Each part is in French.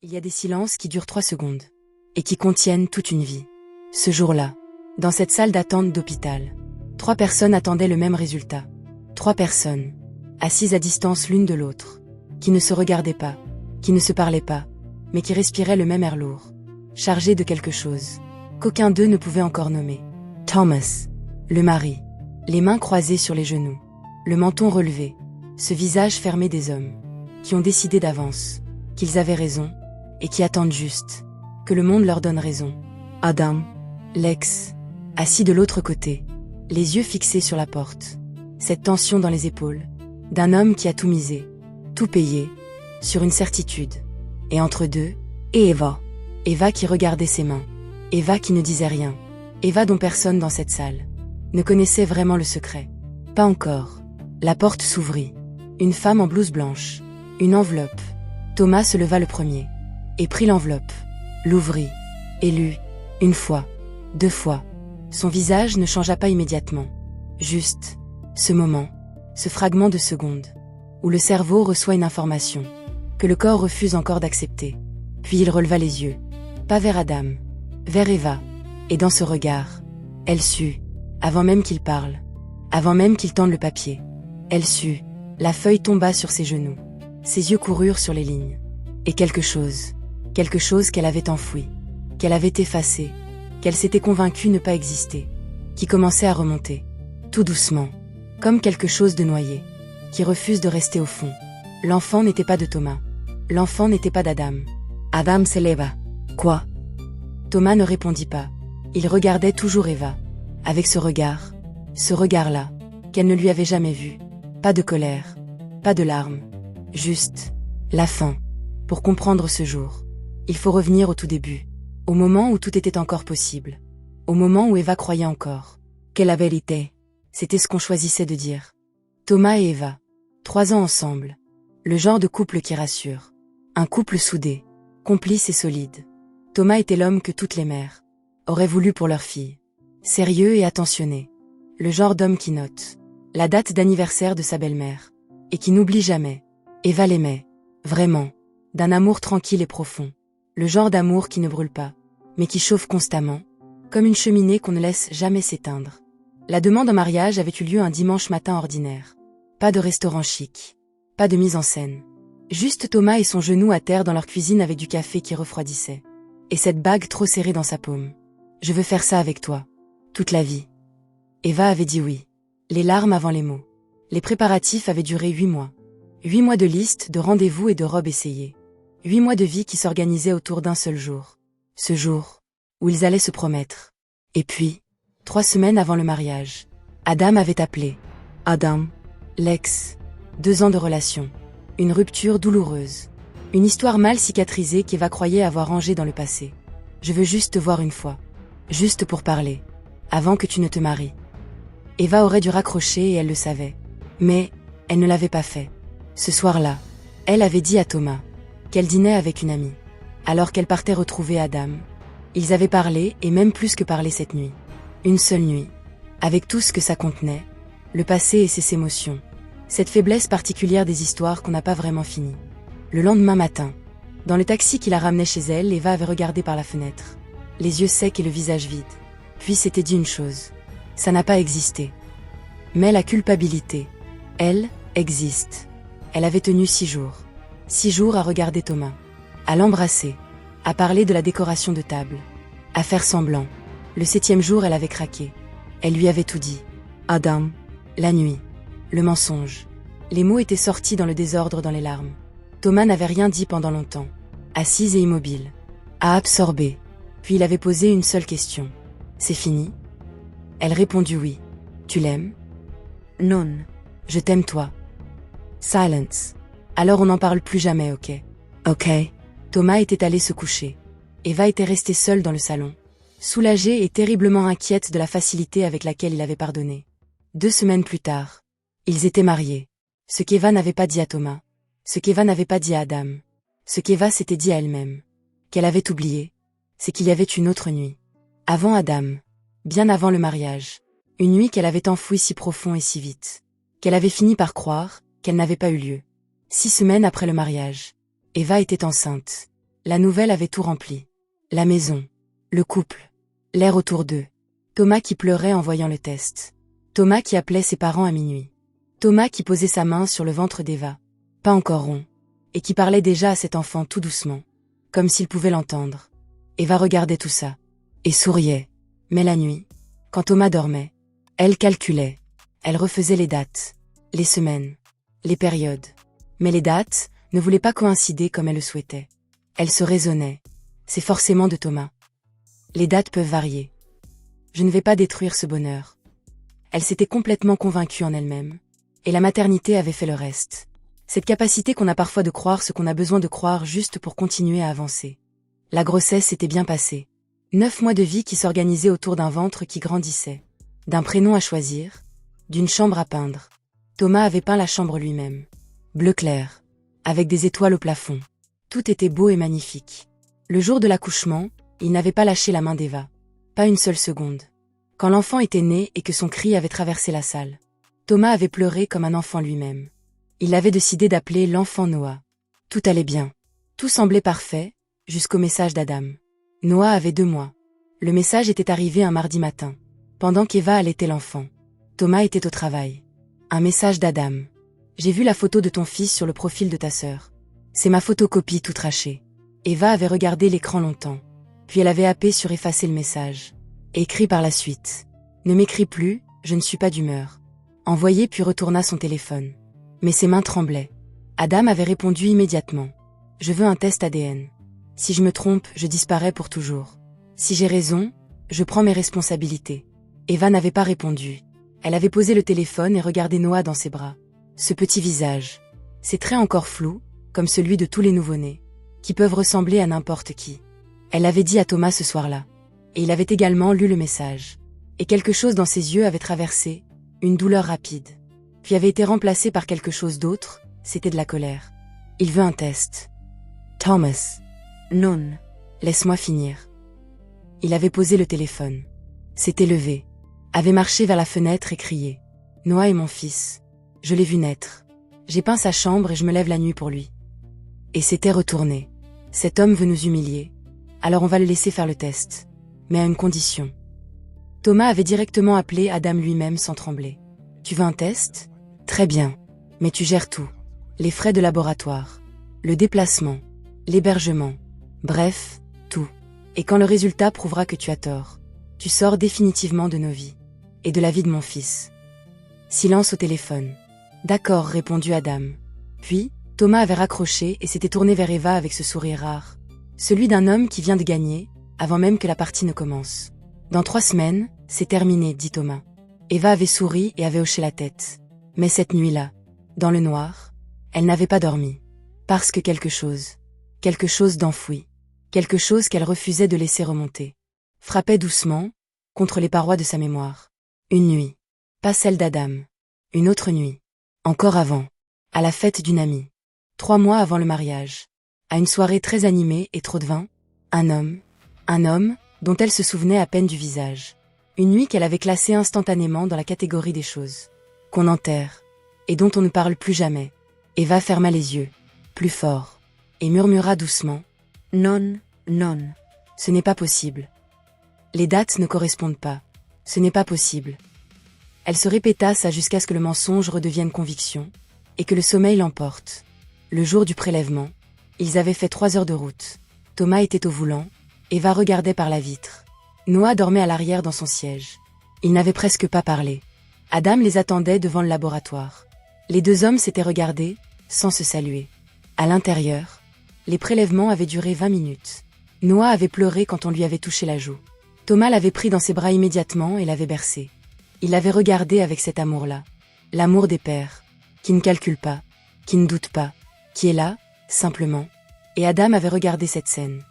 Il y a des silences qui durent 3 secondes et qui contiennent toute une vie. Ce jour-là, dans cette salle d'attente d'hôpital, 3 personnes attendaient le même résultat. 3 personnes, assises à distance l'une de l'autre, qui ne se regardaient pas, qui ne se parlaient pas, mais qui respiraient le même air lourd, chargé de quelque chose qu'aucun d'eux ne pouvait encore nommer. Thomas, le mari, les mains croisées sur les genoux, le menton relevé, ce visage fermé des hommes, qui ont décidé d'avance, qu'ils avaient raison, et qui attendent juste que le monde leur donne raison. Adam, l'ex, assis de l'autre côté, les yeux fixés sur la porte, cette tension dans les épaules, d'un homme qui a tout misé, tout payé, sur une certitude. Et entre deux, et Eva. Eva qui regardait ses mains. Eva qui ne disait rien. Eva dont personne dans cette salle ne connaissait vraiment le secret. Pas encore. La porte s'ouvrit. Une femme en blouse blanche. Une enveloppe. Thomas se leva le premier. Et prit l'enveloppe. L'ouvrit. Et lut. Une fois. 2 fois. Son visage ne changea pas immédiatement. Juste. Ce moment. Ce fragment de seconde. Où le cerveau reçoit une information. Que le corps refuse encore d'accepter. Puis il releva les yeux. Pas vers Adam. Vers Eva. Et dans ce regard, elle sut, avant même qu'il parle, avant même qu'il tende le papier, elle sut, la feuille tomba sur ses genoux, ses yeux coururent sur les lignes. Et quelque chose qu'elle avait enfoui, qu'elle avait effacé, qu'elle s'était convaincue ne pas exister, qui commençait à remonter, tout doucement, comme quelque chose de noyé, qui refuse de rester au fond. L'enfant n'était pas de Thomas. L'enfant n'était pas d'Adam. Adam s'éleva. Quoi? Thomas ne répondit pas. Il regardait toujours Eva. Avec ce regard-là, qu'elle ne lui avait jamais vu. Pas de colère, pas de larmes. Juste, la fin. Pour comprendre ce jour, il faut revenir au tout début. Au moment où tout était encore possible. Au moment où Eva croyait encore. Que la vérité, c'était ce qu'on choisissait de dire. Thomas et Eva. 3 ans ensemble. Le genre de couple qui rassure. Un couple soudé, complice et solide. Thomas était l'homme que toutes les mères auraient voulu pour leur fille. Sérieux et attentionné. Le genre d'homme qui note la date d'anniversaire de sa belle-mère. Et qui n'oublie jamais. Eva l'aimait. Vraiment. D'un amour tranquille et profond. Le genre d'amour qui ne brûle pas, mais qui chauffe constamment. Comme une cheminée qu'on ne laisse jamais s'éteindre. La demande en mariage avait eu lieu un dimanche matin ordinaire. Pas de restaurant chic. Pas de mise en scène. Juste Thomas et son genou à terre dans leur cuisine avec du café qui refroidissait. Et cette bague trop serrée dans sa paume. Je veux faire ça avec toi. Toute la vie. Eva avait dit oui. Les larmes avant les mots. Les préparatifs avaient duré 8 mois. 8 mois de listes, de rendez-vous et de robes essayées. 8 mois de vie qui s'organisaient autour d'un seul jour. Ce jour, où ils allaient se promettre. Et puis, 3 semaines avant le mariage, Adam avait appelé. Adam, l'ex. 2 ans de relation. Une rupture douloureuse. Une histoire mal cicatrisée qu'Eva croyait avoir rangée dans le passé. Je veux juste te voir une fois. Juste pour parler. Avant que tu ne te maries. Eva aurait dû raccrocher et elle le savait. Mais, elle ne l'avait pas fait. Ce soir-là, elle avait dit à Thomas qu'elle dînait avec une amie. Alors qu'elle partait retrouver Adam. Ils avaient parlé et même plus que parlé cette nuit. Une seule nuit. Avec tout ce que ça contenait. Le passé et ses émotions. Cette faiblesse particulière des histoires qu'on n'a pas vraiment fini. Le lendemain matin, dans le taxi qui la ramenait chez elle, Eva avait regardé par la fenêtre. Les yeux secs et le visage vide. Puis s'était dit une chose. Ça n'a pas existé. Mais la culpabilité, elle, existe. Elle avait tenu 6 jours. 6 jours à regarder Thomas. À l'embrasser. À parler de la décoration de table. À faire semblant. Le 7e jour, elle avait craqué. Elle lui avait tout dit. Adam. La nuit. Le mensonge. Les mots étaient sortis dans le désordre, dans les larmes. Thomas n'avait rien dit pendant longtemps. Assise et immobile. À absorber. Puis il avait posé une seule question. C'est fini? Elle répondit oui. Tu l'aimes? Non. Je t'aime toi. Silence. Alors on n'en parle plus jamais, ok? Ok. Thomas était allé se coucher. Eva était restée seule dans le salon. Soulagée et terriblement inquiète de la facilité avec laquelle il avait pardonné. 2 semaines plus tard. Ils étaient mariés. Ce qu'Eva n'avait pas dit à Thomas. Ce qu'Eva n'avait pas dit à Adam. Ce qu'Eva s'était dit à elle-même. Qu'elle avait oublié. C'est qu'il y avait une autre nuit. Avant Adam. Bien avant le mariage. Une nuit qu'elle avait enfouie si profond et si vite. Qu'elle avait fini par croire qu'elle n'avait pas eu lieu. 6 semaines après le mariage. Eva était enceinte. La nouvelle avait tout rempli. La maison. Le couple. L'air autour d'eux. Thomas qui pleurait en voyant le test. Thomas qui appelait ses parents à minuit. Thomas qui posait sa main sur le ventre d'Eva. Pas encore rond. Et qui parlait déjà à cet enfant tout doucement. Comme s'il pouvait l'entendre. Eva regardait tout ça. Et souriait. Mais la nuit, quand Thomas dormait, elle calculait. Elle refaisait les dates. Les semaines. Les périodes. Mais les dates ne voulaient pas coïncider comme elle le souhaitait. Elle se raisonnait. C'est forcément de Thomas. Les dates peuvent varier. Je ne vais pas détruire ce bonheur. Elle s'était complètement convaincue en elle-même. Et la maternité avait fait le reste. Cette capacité qu'on a parfois de croire ce qu'on a besoin de croire juste pour continuer à avancer. La grossesse s'était bien passée. 9 mois de vie qui s'organisaient autour d'un ventre qui grandissait. D'un prénom à choisir. D'une chambre à peindre. Thomas avait peint la chambre lui-même. Bleu clair. Avec des étoiles au plafond. Tout était beau et magnifique. Le jour de l'accouchement, il n'avait pas lâché la main d'Eva. Pas une seule seconde. Quand l'enfant était né et que son cri avait traversé la salle. Thomas avait pleuré comme un enfant lui-même. Il avait décidé d'appeler l'enfant Noah. Tout allait bien. Tout semblait parfait, jusqu'au message d'Adam. Noah avait 2 mois. Le message était arrivé un mardi matin. Pendant qu'Eva allaitait l'enfant. Thomas était au travail. Un message d'Adam. J'ai vu la photo de ton fils sur le profil de ta sœur. C'est ma photocopie tout trachée. Eva avait regardé l'écran longtemps. Puis elle avait happé sur effacer le message. Écrit par la suite. Ne m'écris plus, je ne suis pas d'humeur. Envoyé puis retourna son téléphone. Mais ses mains tremblaient. Adam avait répondu immédiatement. Je veux un test ADN. Si je me trompe, je disparais pour toujours. Si j'ai raison, je prends mes responsabilités. Eva n'avait pas répondu. Elle avait posé le téléphone et regardé Noah dans ses bras. Ce petit visage. Ses traits encore flous, comme celui de tous les nouveau-nés, qui peuvent ressembler à n'importe qui. Elle l'avait dit à Thomas ce soir-là. Et il avait également lu le message. Et quelque chose dans ses yeux avait traversé, une douleur rapide. Puis avait été remplacé par quelque chose d'autre, c'était de la colère. Il veut un test. Thomas. Non. Laisse-moi finir. Il avait posé le téléphone. S'était levé. Avait marché vers la fenêtre et crié. Noah est mon fils. Je l'ai vu naître. J'ai peint sa chambre et je me lève la nuit pour lui. Et s'était retourné. Cet homme veut nous humilier. Alors on va le laisser faire le test. Mais à une condition. Thomas avait directement appelé Adam lui-même sans trembler. Tu veux un test? Très bien. Mais tu gères tout. Les frais de laboratoire. Le déplacement. L'hébergement. Bref, tout. Et quand le résultat prouvera que tu as tort, tu sors définitivement de nos vies. Et de la vie de mon fils. Silence au téléphone. D'accord, répondit Adam. Puis, Thomas avait raccroché et s'était tourné vers Eva avec ce sourire rare. Celui d'un homme qui vient de gagner, avant même que la partie ne commence. Dans 3 semaines, c'est terminé, dit Thomas. Eva avait souri et avait hoché la tête. Mais cette nuit-là, dans le noir, elle n'avait pas dormi. Parce que quelque chose d'enfoui, quelque chose qu'elle refusait de laisser remonter, frappait doucement, contre les parois de sa mémoire. Une nuit. Pas celle d'Adam. Une autre nuit. Encore avant. À la fête d'une amie. 3 mois avant le mariage. À une soirée très animée et trop de vin. Un homme, dont elle se souvenait à peine du visage. Une nuit qu'elle avait classée instantanément dans la catégorie des choses qu'on enterre, et dont on ne parle plus jamais. Eva ferma les yeux, plus fort, et murmura doucement. Non, non. Ce n'est pas possible. Les dates ne correspondent pas. Ce n'est pas possible. Elle se répéta ça jusqu'à ce que le mensonge redevienne conviction, et que le sommeil l'emporte. Le jour du prélèvement, ils avaient fait 3 heures de route. Thomas était au volant, Eva regardait par la vitre. Noah dormait à l'arrière dans son siège. Ils n'avaient presque pas parlé. Adam les attendait devant le laboratoire. Les 2 hommes s'étaient regardés, sans se saluer. À l'intérieur, les prélèvements avaient duré 20 minutes. Noah avait pleuré quand on lui avait touché la joue. Thomas l'avait pris dans ses bras immédiatement et l'avait bercé. Il l'avait regardé avec cet amour-là. L'amour des pères, qui ne calcule pas, qui ne doute pas, qui est là, simplement. Et Adam avait regardé cette scène.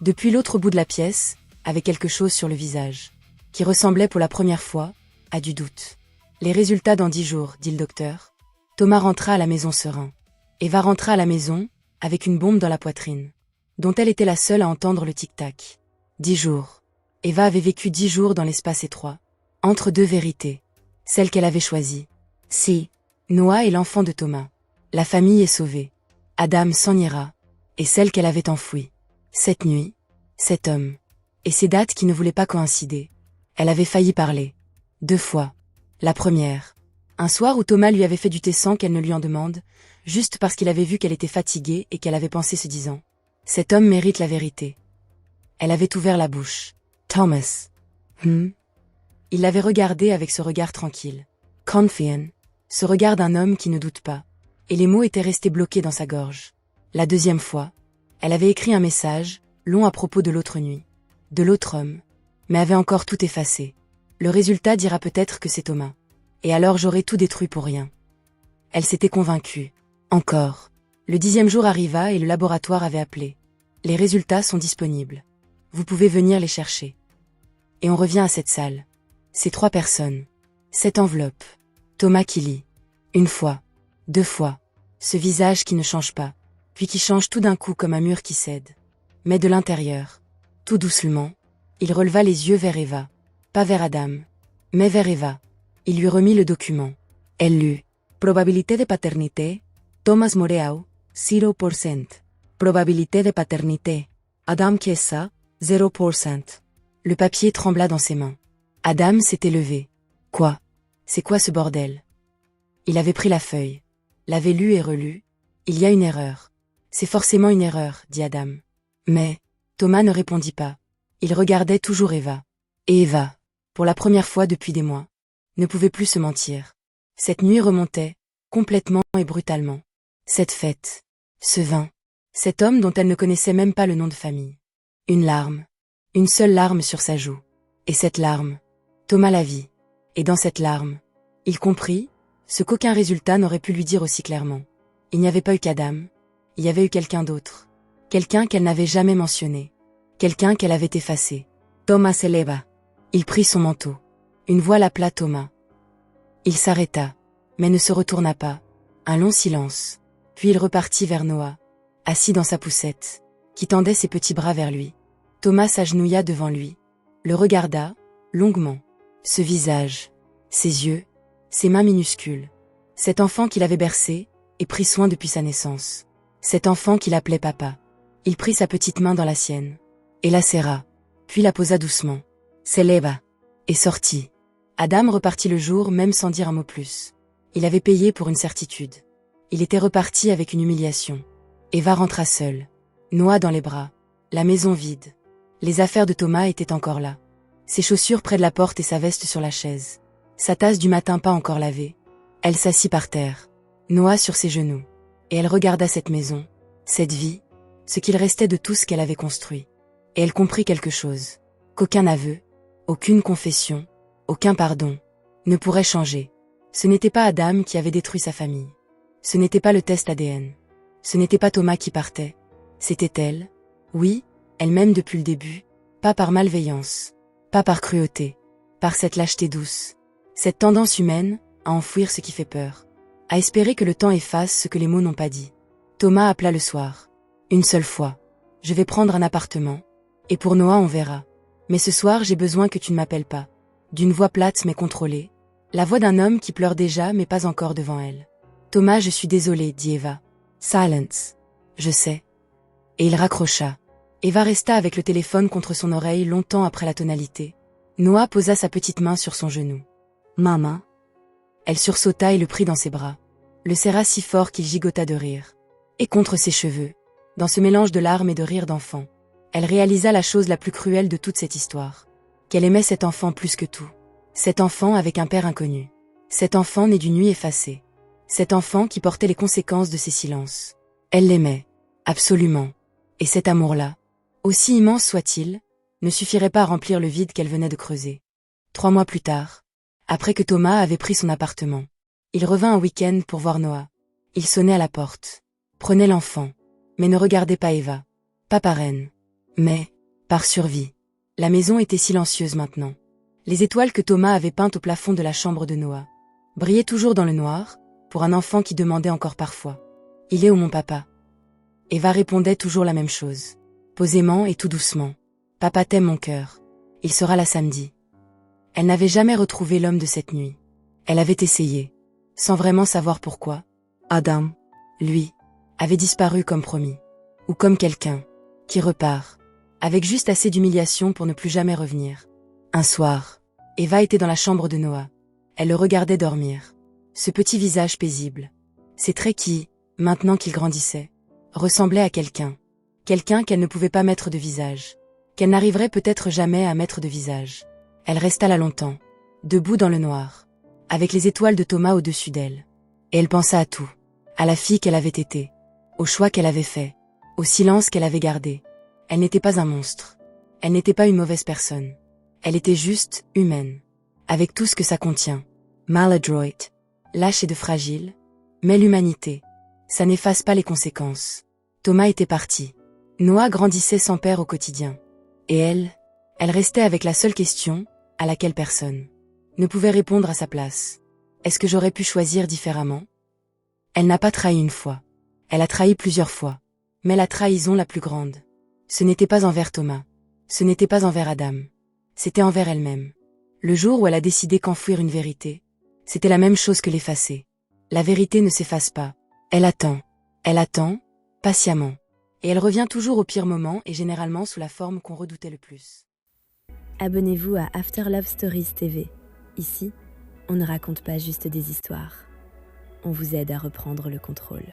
Depuis l'autre bout de la pièce, avec quelque chose sur le visage, qui ressemblait pour la première fois, à du doute. Les résultats dans 10 jours, dit le docteur. Thomas rentra à la maison serein. Eva rentra à la maison, avec une bombe dans la poitrine, dont elle était la seule à entendre le tic-tac. 10 jours. Eva avait vécu 10 jours dans l'espace étroit, entre 2 vérités, celle qu'elle avait choisie. Si, Noah est l'enfant de Thomas. La famille est sauvée. Adam s'en ira, et celle qu'elle avait enfouie. Cette nuit, cet homme. Et ces dates qui ne voulaient pas coïncider. Elle avait failli parler. 2 fois. La première. Un soir où Thomas lui avait fait du thé sans qu'elle ne lui en demande, juste parce qu'il avait vu qu'elle était fatiguée et qu'elle avait pensé se disant « Cet homme mérite la vérité ». Elle avait ouvert la bouche. « Thomas. » Il l'avait regardé avec ce regard tranquille. « Confiant », ce regard d'un homme qui ne doute pas. Et les mots étaient restés bloqués dans sa gorge. La deuxième fois, elle avait écrit un message, long à propos de l'autre nuit. De l'autre homme. Mais avait encore tout effacé. Le résultat dira peut-être que c'est Thomas. Et alors j'aurais tout détruit pour rien. Elle s'était convaincue. Encore. Le 10e jour arriva et le laboratoire avait appelé. Les résultats sont disponibles. Vous pouvez venir les chercher. Et on revient à cette salle. Ces 3 personnes. Cette enveloppe. Thomas qui lit. 1 fois. 2 fois. Ce visage qui ne change pas. Puis qui change tout d'un coup comme un mur qui cède. Mais de l'intérieur. Tout doucement. Il releva les yeux vers Eva. Pas vers Adam. Mais vers Eva. Il lui remit le document. Elle lut. Probabilité de paternité. Thomas Moreau, 0%. Probabilité de paternité. Adam Chiesa, 0%. Le papier trembla dans ses mains. Adam s'était levé. Quoi? C'est quoi ce bordel? Il avait pris la feuille. L'avait lu et relu. Il y a une erreur. C'est forcément une erreur, dit Adam. Mais, Thomas ne répondit pas. Il regardait toujours Eva. Et Eva, pour la première fois depuis des mois, ne pouvait plus se mentir. Cette nuit remontait, complètement et brutalement. Cette fête, ce vin, cet homme dont elle ne connaissait même pas le nom de famille. Une larme, une seule larme sur sa joue. Et cette larme, Thomas la vit. Et dans cette larme, il comprit ce qu'aucun résultat n'aurait pu lui dire aussi clairement. Il n'y avait pas eu qu'Adam, il y avait eu quelqu'un d'autre. Quelqu'un qu'elle n'avait jamais mentionné. Quelqu'un qu'elle avait effacé. Thomas s'éleva. Il prit son manteau. Une voix l'appela Thomas. Il s'arrêta, mais ne se retourna pas. Un long silence. Puis il repartit vers Noah, assis dans sa poussette, qui tendait ses petits bras vers lui. Thomas s'agenouilla devant lui, le regarda, longuement. Ce visage, ses yeux, ses mains minuscules. Cet enfant qu'il avait bercé, et pris soin depuis sa naissance. Cet enfant qu'il appelait papa. Il prit sa petite main dans la sienne, et la serra, puis la posa doucement. S'éleva, et sortit. Adam repartit le jour même sans dire un mot plus. Il avait payé pour une certitude. Il était reparti avec une humiliation. Eva rentra seule. Noah dans les bras. La maison vide. Les affaires de Thomas étaient encore là. Ses chaussures près de la porte et sa veste sur la chaise. Sa tasse du matin pas encore lavée. Elle s'assit par terre. Noah sur ses genoux. Et elle regarda cette maison, cette vie, ce qu'il restait de tout ce qu'elle avait construit. Et elle comprit quelque chose. Qu'aucun aveu, aucune confession, aucun pardon, ne pourrait changer. Ce n'était pas Adam qui avait détruit sa famille. Ce n'était pas le test ADN. Ce n'était pas Thomas qui partait. C'était elle. Oui, elle-même depuis le début. Pas par malveillance. Pas par cruauté. Par cette lâcheté douce. Cette tendance humaine à enfouir ce qui fait peur. À espérer que le temps efface ce que les mots n'ont pas dit. Thomas appela le soir. Une seule fois. Je vais prendre un appartement. Et pour Noah on verra. Mais ce soir j'ai besoin que tu ne m'appelles pas. D'une voix plate mais contrôlée. La voix d'un homme qui pleure déjà mais pas encore devant elle. Thomas, je suis désolée, dit Eva. Silence. Je sais. Et il raccrocha. Eva resta avec le téléphone contre son oreille longtemps après la tonalité. Noah posa sa petite main sur son genou. Maman. Elle sursauta et le prit dans ses bras. Le serra si fort qu'il gigota de rire. Et contre ses cheveux, dans ce mélange de larmes et de rire d'enfant, elle réalisa la chose la plus cruelle de toute cette histoire. Qu'elle aimait cet enfant plus que tout. Cet enfant avec un père inconnu. Cet enfant né d'une nuit effacée. Cet enfant qui portait les conséquences de ses silences. Elle l'aimait. Absolument. Et cet amour-là, aussi immense soit-il, ne suffirait pas à remplir le vide qu'elle venait de creuser. 3 mois plus tard, après que Thomas avait pris son appartement, il revint un week-end pour voir Noah. Il sonnait à la porte. Prenait l'enfant. Mais ne regardait pas Eva. Pas par haine. Mais, par survie. La maison était silencieuse maintenant. Les étoiles que Thomas avait peintes au plafond de la chambre de Noah brillaient toujours dans le noir, pour un enfant qui demandait encore parfois. Il est où mon papa? Eva répondait toujours la même chose. Posément et tout doucement. Papa t'aime mon cœur. Il sera là samedi. Elle n'avait jamais retrouvé l'homme de cette nuit. Elle avait essayé. Sans vraiment savoir pourquoi. Adam, lui, avait disparu comme promis. Ou comme quelqu'un qui repart, avec juste assez d'humiliation pour ne plus jamais revenir. Un soir, Eva était dans la chambre de Noah. Elle le regardait dormir. Ce petit visage paisible. Ses traits qui, maintenant qu'il grandissait, ressemblaient à quelqu'un. Quelqu'un qu'elle ne pouvait pas mettre de visage. Qu'elle n'arriverait peut-être jamais à mettre de visage. Elle resta là longtemps, debout dans le noir, avec les étoiles de Thomas au-dessus d'elle. Et elle pensa à tout. À la fille qu'elle avait été. Au choix qu'elle avait fait. Au silence qu'elle avait gardé. Elle n'était pas un monstre. Elle n'était pas une mauvaise personne. Elle était juste, humaine. Avec tout ce que ça contient. Maladroit. Lâche et de fragile. Mais l'humanité. Ça n'efface pas les conséquences. Thomas était parti. Noah grandissait sans père au quotidien. Et elle restait avec la seule question, à laquelle personne ne pouvait répondre à sa place. Est-ce que j'aurais pu choisir différemment? Elle n'a pas trahi une fois. Elle a trahi plusieurs fois. Mais la trahison la plus grande, ce n'était pas envers Thomas. Ce n'était pas envers Adam. C'était envers elle-même. Le jour où elle a décidé qu'enfouir une vérité, c'était la même chose que l'effacer. La vérité ne s'efface pas. Elle attend, patiemment. Et elle revient toujours au pire moment et généralement sous la forme qu'on redoutait le plus. Abonnez-vous à After Love Stories TV. Ici, on ne raconte pas juste des histoires. On vous aide à reprendre le contrôle.